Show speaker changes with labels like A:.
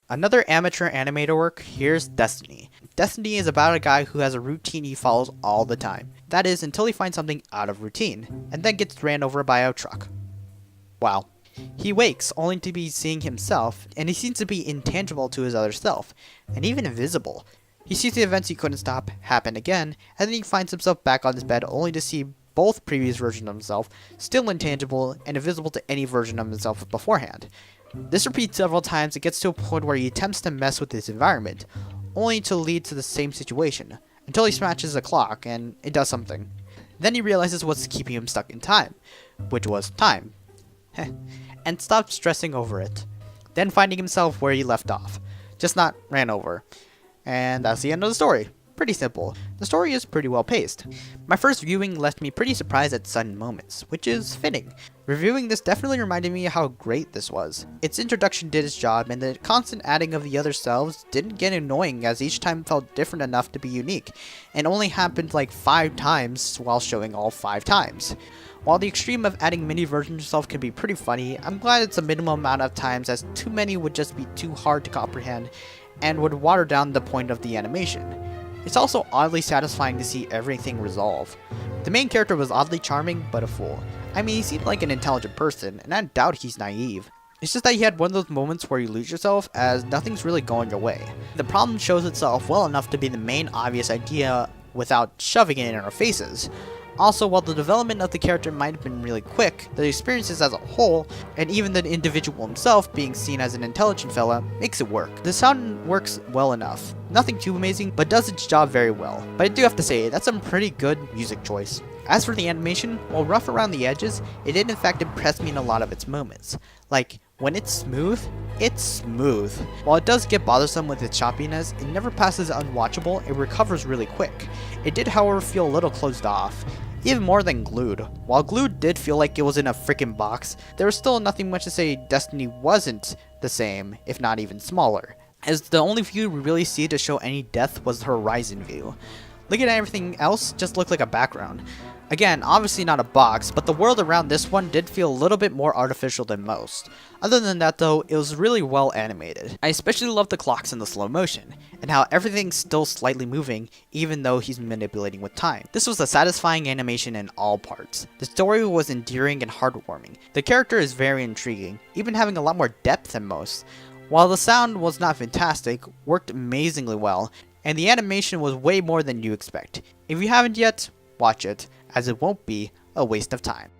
A: Another amateur animator work, here's Destiny. Destiny is about a guy who has a routine he follows all the time. That is, until he finds something out of routine, and then gets ran over by a truck. Wow. He wakes only to be seeing himself, and he seems to be intangible to his other self, and even invisible. He sees the events he couldn't stop happen again, and then he finds himself back on his bed only to see both previous versions of himself still intangible and invisible to any version of himself beforehand. This repeats several times. It gets to a point where he attempts to mess with his environment, only to lead to the same situation, until he smashes a clock and it does something. Then he realizes what's keeping him stuck in time, which was time, and stops stressing over it, then finding himself where he left off, just not ran over. And that's the end of the story. Pretty simple. The story is pretty well paced. My first viewing left me pretty surprised at sudden moments, which is fitting. Reviewing this definitely reminded me how great this was. Its introduction did its job, and the constant adding of the other selves didn't get annoying, as each time felt different enough to be unique, and only happened like 5 times while showing all 5 times. While the extreme of adding mini versions of yourself can be pretty funny, I'm glad it's a minimum amount of times, as too many would just be too hard to comprehend and would water down the point of the animation. It's also oddly satisfying to see everything resolve. The main character was oddly charming, but a fool. I mean, he seemed like an intelligent person, and I doubt he's naive. It's just that he had one of those moments where you lose yourself, as nothing's really going away. The problem shows itself well enough to be the main obvious idea without shoving it in our faces. Also, while the development of the character might have been really quick, the experiences as a whole, and even the individual himself being seen as an intelligent fella, makes it work. The sound works well enough. Nothing too amazing, but does its job very well. But I do have to say, that's some pretty good music choice. As for the animation, while rough around the edges, it did in fact impress me in a lot of its moments. Like, when it's smooth. While it does get bothersome with its choppiness, it never passes unwatchable and recovers really quick. It did however feel a little closed off. Even more than Glued. While Glued did feel like it was in a freaking box, there was still nothing much to say Destiny wasn't the same, if not even smaller, as the only view we really see to show any depth was the horizon view. Looking at everything else just looked like a background. Again, obviously not a box, but the world around this one did feel a little bit more artificial than most. Other than that though, it was really well animated. I especially love the clocks in the slow motion, and how everything's still slightly moving even though he's manipulating with time. This was a satisfying animation in all parts. The story was endearing and heartwarming. The character is very intriguing, even having a lot more depth than most. While the sound was not fantastic, worked amazingly well, and the animation was way more than you expect. If you haven't yet, watch it, as it won't be a waste of time.